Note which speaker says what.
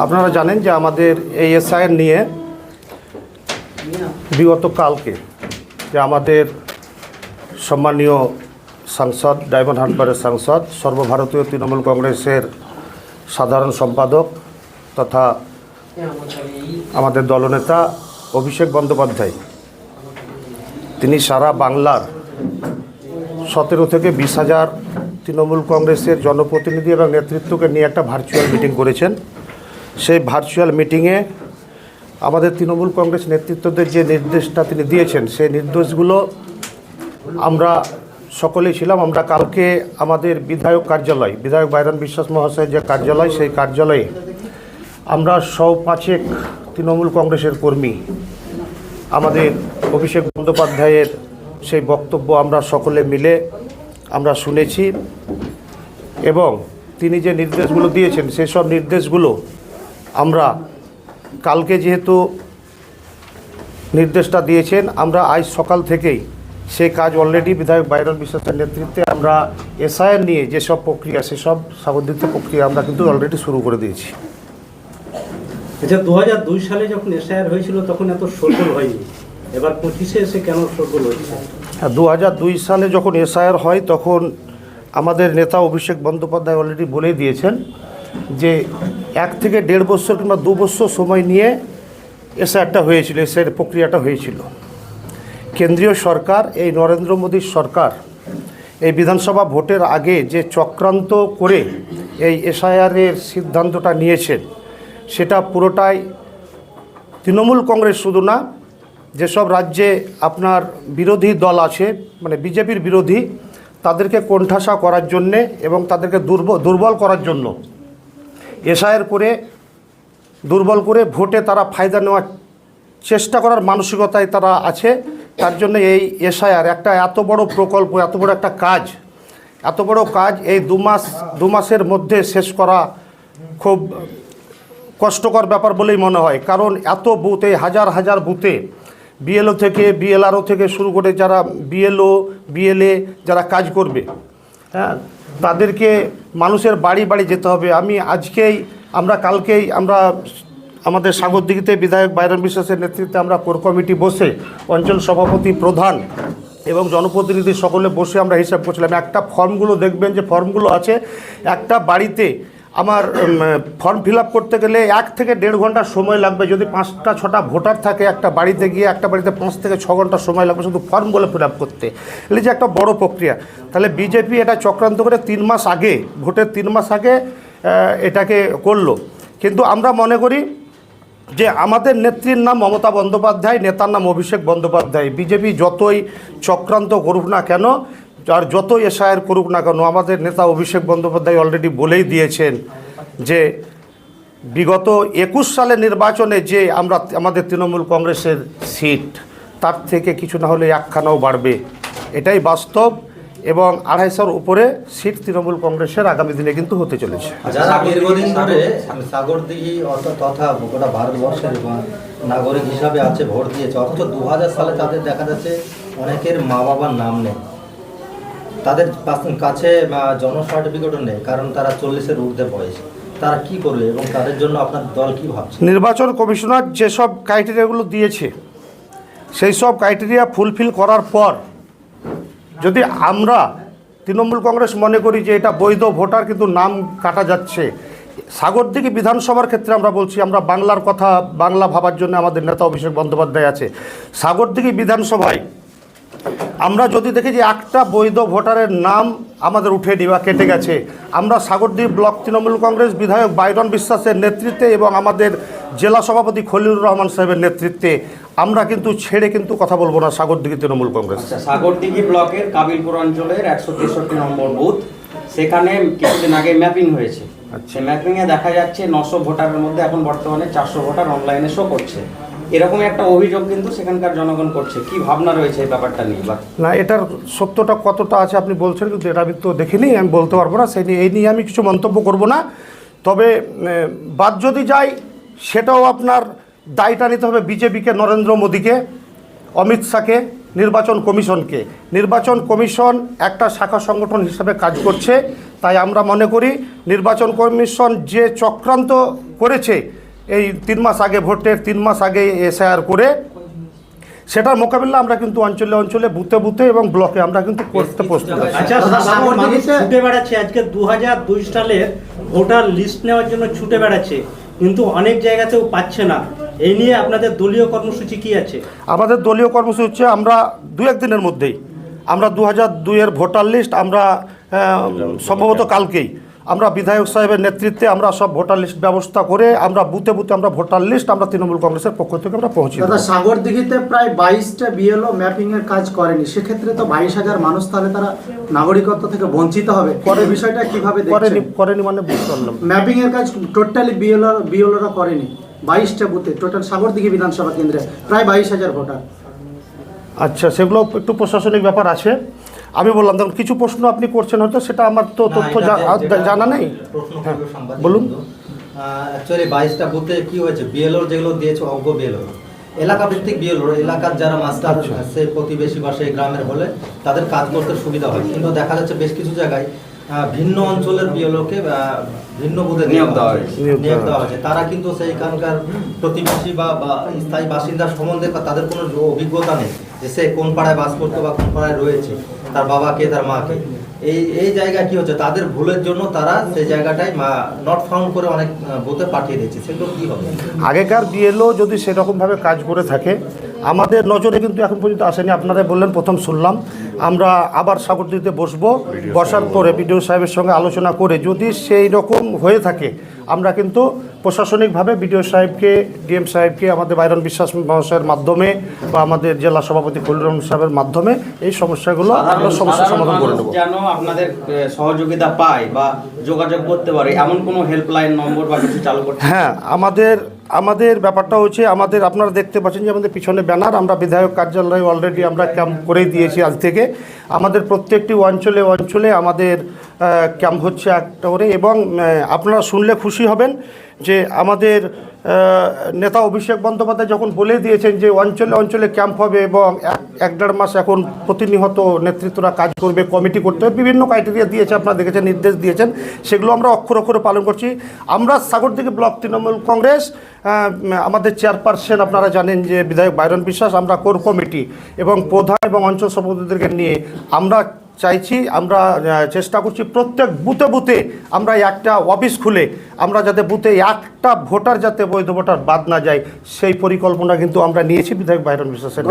Speaker 1: আপনারা জানেন যে আমাদের এই এসআইআর নিয়ে বিগত কালকে যে আমাদের সম্মানীয় সাংসদ ডায়মন্ড হারবারের সাংসদ সর্বভারতীয় তৃণমূল কংগ্রেসের সাধারণ সম্পাদক তথা আমাদের দলনেতা অভিষেক বন্দ্যোপাধ্যায় তিনি সারা বাংলার 17 থেকে 20,000 তৃণমূল কংগ্রেসের জনপ্রতিনিধি এবং নেতৃত্বকে নিয়ে একটা ভার্চুয়াল মিটিং করেছেন। সেই ভার্চুয়াল মিটিংয়ে আমাদের তৃণমূল কংগ্রেস নেতৃত্বদের যে নির্দেশটা তিনি দিয়েছেন সেই নির্দেশগুলো আমরা সকলেই ছিলাম। আমরা কালকে আমাদের বিধায়ক কার্যালয়, বিধায়ক বাইরন বিশ্বাস মহাশয়ের যে কার্যালয়, সেই কার্যালয়ে আমরা 105 তৃণমূল কংগ্রেসের কর্মী আমাদের অভিষেক বন্দ্যোপাধ্যায়ের সেই বক্তব্য আমরা সকলে মিলে আমরা শুনেছি এবং তিনি যে নির্দেশগুলো দিয়েছেন সেই সব নির্দেশগুলো আমরা কালকে যেহেতু নির্দেশটা দিয়েছেন আমরা আজ সকাল থেকেই সেই কাজ অলরেডি বিধায়ক বাইরন বিশ্বাসের নেতৃত্বে আমরা এসআইআর নিয়ে যেসব প্রক্রিয়া সেসব সাবধানিত প্রক্রিয়া আমরা কিন্তু অলরেডি শুরু করে দিয়েছি।
Speaker 2: আচ্ছা, 2002 সালে যখন এসআইআর হয়েছিল তখন এত সরগোল হয়নি, এবার 25-এ এসে কেন সরগোল হয়েছে?
Speaker 1: হ্যাঁ, 2002 সালে যখন এসআইআর হয় তখন আমাদের নেতা অভিষেক বন্দ্যোপাধ্যায় অলরেডি বলেই দিয়েছেন যে 1 থেকে 1.5 বছর কিংবা 2 বছর সময় নিয়ে এসআইআরটা হয়েছিল, এসআইআর প্রক্রিয়াটা হয়েছিল। কেন্দ্রীয় সরকার, এই নরেন্দ্র মোদীর সরকার এই বিধানসভা ভোটের আগে যে চক্রান্ত করে এই এসআইআরের সিদ্ধান্তটা নিয়েছেন সেটা পুরোটাই তৃণমূল কংগ্রেস শুধু না, যেসব রাজ্যে আপনার বিরোধী দল আছে মানে বিজেপির বিরোধী তাদেরকে কোণঠাসা করার জন্যে এবং তাদেরকে দুর্বল করার জন্য এসআইআর করে দুর্বল করে ভোটে তারা ফায়দা নেওয়ার চেষ্টা করার মানসিকতায় তারা আছে। তার জন্য এই এসআইআর একটা এত বড় প্রকল্প, এত বড় একটা কাজ, এত বড় কাজ এই দু মাসের মধ্যে শেষ করা খুব কষ্টকর ব্যাপার বলেই মনে হয়। কারণ এত বুথ, এই হাজার হাজার বুথে বিএলও থেকে বিএলআরও থেকে শুরু করে যারা বিএলও বিএলএ যারা কাজ করবে, হ্যাঁ, তাদেরকে মানুষের বাড়ি বাড়ি যেতে হবে। আমরা কালকেই আমাদের সাগরদিঘিতে বিধায়ক বাইরন বিশ্বাসের নেতৃত্বে আমরা কোর কমিটি বসে অঞ্চল সভাপতি, প্রধান এবং জনপ্রতিনিধি সকলে বসে আমরা হিসাব করছিলাম। একটা ফর্মগুলো দেখবেন যে ফর্মগুলো আছে, একটা বাড়িতে আমার ফর্ম ফিল আপ করতে গেলে 1 থেকে 1.5 ঘন্টা সময় লাগবে। যদি 5টা-6টা ভোটার থাকে একটা বাড়িতে গিয়ে একটা বাড়িতে 5 থেকে 6 ঘন্টা সময় লাগবে শুধু ফর্মগুলো ফিল আপ করতে। এগুলি যে একটা বড় প্রক্রিয়া। তাহলে বিজেপি এটা চক্রান্ত করে 3 মাস আগে, ভোটের 3 মাস আগে এটাকে করলো। কিন্তু আমরা মনে করি যে আমাদের নেত্রীর নাম মমতা বন্দ্যোপাধ্যায়, নেতার নাম অভিষেক বন্দ্যোপাধ্যায়। বিজেপি যতই চক্রান্ত করুক না কেন আর যতই এসআইআর করুক না কেন, আমাদের নেতা অভিষেক বন্দ্যোপাধ্যায় অলরেডি বলেই দিয়েছেন যে বিগত 21 সালের নির্বাচনে যে আমাদের তৃণমূল কংগ্রেসের সিট তার থেকে কিছু না হলে 1খানাও বাড়বে, এটাই বাস্তব। এবং 250-র উপরে সিট তৃণমূল কংগ্রেসের আগামী দিনে কিন্তু হতে চলেছে।
Speaker 3: যারা দীর্ঘদিন ধরে সাগরদিঘি তথা গোটা ভারতবর্ষের নাগরিক হিসাবে আছে, ভোট দিয়েছে, অথচ 2000 সালে তাদের দেখা যাচ্ছে অনেকের মা বাবার নাম নেই, তাদের কাছে জন্ম সার্টিফিকেটও নেই, কারণ তারা 40-এর ঊর্ধ্বে বয়স। তারা কি করবে এবং তাদের জন্য আপনার দল কি ভাবছে?
Speaker 1: নির্বাচন কমিশনার যেসব ক্রাইটেরিয়াগুলো দিয়েছে সেই সব ক্রাইটেরিয়া ফুলফিল করার পর যদি আমরা তৃণমূল কংগ্রেস মনে করি যে এটা বৈধ ভোটার কিন্তু নাম কাটা যাচ্ছে, সাগরদিঘি বিধানসভার ক্ষেত্রে আমরা বলছি, আমরা বাংলার কথা, বাংলা ভাবার জন্য আমাদের নেতা অভিষেক বন্দ্যোপাধ্যায় আছে। সাগরদিঘি বিধানসভায় আমরা যদি দেখি যে একটা বৈধ ভোটারের নাম আমাদের উঠেনি বা কেটে গেছে, আমরা সাগরদিঘি ব্লক তৃণমূল কংগ্রেস বিধায়ক বাইরন বিশ্বাসের নেতৃত্বে এবং আমাদের জেলা সভাপতি খলিলুর রহমান সাহেবের নেতৃত্বে আমরা কিন্তু ছেড়ে কিন্তু কথা বলবো না সাগরদিঘি তৃণমূল কংগ্রেস।
Speaker 4: সাগরদিঘি ব্লকের কাবিলপুর অঞ্চলের 163 নম্বর বুথ, সেখানে কিছুদিন আগে ম্যাপিং হয়েছে। সেই ম্যাপিংয়ে দেখা যাচ্ছে 900 ভোটারের মধ্যে এখন বর্তমানে 400 ভোটার অনলাইনে শো করছে। এরকম একটা অভিযোগ কিন্তু সেখানকার জনগণ করছে। কি ভাবনা রয়েছে এই ব্যাপারটা নিয়ে?
Speaker 1: না, এটার সত্যটা কতটা আছে আপনি বলছেন, কিন্তু এটা আমি তো দেখিনি, আমি বলতে পারবো না। এই নিয়ে আমি কিছু মন্তব্য করব না। তবে বাদ যদি যাই সেটাও আপনার দায়টা নিতে হবে বিজেপিকে, নরেন্দ্র মোদীকে, অমিত শাহকে, নির্বাচন কমিশনকে। নির্বাচন কমিশন একটা শাখা সংগঠন হিসাবে কাজ করছে, তাই আমরা মনে করি নির্বাচন কমিশন যে চক্রান্ত করেছে এই 3 মাস আগে ভোটের 3 মাস আগে এসআইআর করে, সেটার মোকাবিলা আমরা কিন্তু অঞ্চলে অঞ্চলে বুথে বুথে এবং ব্লকে আমরা কিন্তু করতে প্রস্তুত আছি।
Speaker 2: আচ্ছা, সাধারণ মানুষ ছুটে বেড়াচ্ছে আজকে 2002 সালের ভোটার লিস্ট নেওয়ার জন্য ছুটে বেড়াচ্ছে, কিন্তু অনেক জায়গাতেও পাচ্ছে না। এই নিয়ে আপনাদের দলীয় কর্মসূচি কি আছে?
Speaker 1: আমাদের দলীয় কর্মসূচি হচ্ছে আমরা 2-1 দিনের মধ্যেই আমরা 2002-এর ভোটার লিস্ট আমরা সম্ভবত কালকেই আমরা বিধায়ক সাহেবের নেতৃত্বে আমরা সব ভোটার লিস্ট ব্যবস্থা করে আমরা বুথে বুথে আমরা ভোটার লিস্ট আমরা তৃণমূল কংগ্রেসের পক্ষ থেকে আমরা পৌঁছে দেব।
Speaker 5: দাদা, সাগরদিঘিতে প্রায় 22টা বিএলও ম্যাপিং এর কাজ করেনি, সেক্ষেত্রে তো 22,000 মানুষ তাহলে তারা নাগরিকত্ব থেকে বঞ্চিত হবে। পরে বিষয়টা কিভাবে দেখছেন?
Speaker 1: করেনি মানে বুঝতে পারলাম।
Speaker 5: ম্যাপিং এর কাজ টোটালি বিএলওরা করেনি 22টা বুথে, টোটাল সাগরদিঘি বিধানসভা কেন্দ্রে প্রায় 22,000 ভোটার।
Speaker 1: আচ্ছা, সেগুলো একটু প্রশাসনিক ব্যাপার আছে। আমি বললাম দেখুন, কিছু প্রশ্ন আপনি করছেন হয়তো, সেটা আমার তো তথ্য জানা নেই। হ্যাঁ, বলুন।
Speaker 3: অ্যাকচুয়ালি 22টা বুথে কি হয়েছে, বিএলওর যেগুলো দিয়েছে অজ্ঞ বিএলও, এলাকা ভিত্তিক বিএলওর, এলাকার যারা মাস্টার সে প্রতিবেশী বা সেই গ্রামের হলে তাদের কাজ করতে সুবিধা হয়, কিন্তু দেখা যাচ্ছে বেশ কিছু জায়গায় ভিন্ন অঞ্চলের বিএলওকে ভিন্ন বুথে নিয়োগ দেওয়া হয়েছে। তারা কিন্তু সেইখানকার প্রতিবেশী বা স্থায়ী বাসিন্দার সম্বন্ধে তাদের কোনো অভিজ্ঞতা নেই যে সে কোন পাড়ায় বাস করতো বা কোন পাড়ায় রয়েছে, তার বাবাকে তার মাকে। এই জায়গায় কি হচ্ছে, তাদের ভুলের জন্য তারা সেই জায়গাটায় নট ফাউন্ড করে অনেক বুথে পাঠিয়ে দিচ্ছে, সেগুলো কী হবে?
Speaker 1: আগেকার বিএলও যদি সেরকমভাবে কাজ করে থাকে, আমাদের নজরে কিন্তু এখন পর্যন্ত আসেনি। আপনারা বললেন, প্রথম শুনলাম। আমরা আবার সাগরদিঘিতে বসবো, বসার পরে বিডিও সাহেবের সঙ্গে আলোচনা করে যদি সেই রকম হয়ে থাকে আমরা কিন্তু প্রশাসনিকভাবে বিডিও সাহেবকে, ডিএম সাহেবকে, আমাদের বাইরন বিশ্বাস মহাশয়ের মাধ্যমে বা আমাদের জেলা সভাপতি খলিল সাহেবের মাধ্যমে এই সমস্যাগুলো আমরা সমস্যার সমাধান করে নেব।
Speaker 4: যেন আপনাদের সহযোগিতা পায় বা যোগাযোগ করতে পারে এমন কোনো হেল্পলাইন নম্বর বা কিছু চালু করতে?
Speaker 1: হ্যাঁ, আমাদের ব্যাপারটা হচ্ছে, আপনারা দেখতে পাচ্ছেন যে আমাদের পিছনে ব্যানার, আমরা বিধায়ক কার্যালয়ে অলরেডি আমরা ক্যাম্প করে দিয়েছি আজ থেকে। আমাদের প্রত্যেকটি অঞ্চলে অঞ্চলে আমাদের ক্যাম্প হচ্ছে একটা করে, এবং আপনারা শুনলে খুশি হবেন যে আমাদের নেতা অভিষেক বন্দ্যোপাধ্যায় যখন বলে দিয়েছেন যে অঞ্চলে অঞ্চলে ক্যাম্প হবে এবং 1-1.5 মাস এখন প্রতিনিয়ত নেতৃত্বরা কাজ করবে, কমিটি করতে হবে, বিভিন্ন ক্রাইটেরিয়া দিয়েছে, আপনারা দেখেছেন, নির্দেশ দিয়েছেন, সেগুলো আমরা অক্ষরে অক্ষরে পালন করছি। আমরা সাগরদিঘি ব্লক তৃণমূল কংগ্রেস, আমাদের চেয়ারপারসন আপনারা জানেন যে বিধায়ক বাইরন বিশ্বাস, আমরা কোর কমিটি এবং প্রধান এবং অঞ্চল সভাপতিদেরকে নিয়ে আমরা চাইছি, আমরা চেষ্টা করছি প্রত্যেক বুথে বুথে আমরা একটা অফিস খুলে আমরা যাতে বুথে একটা ভোটার যাতে বৈধ ভোটার বাদ না যায় সেই পরিকল্পনা কিন্তু আমরা নিয়েছি বিধায়ক বাইরন বিশ্বাসের।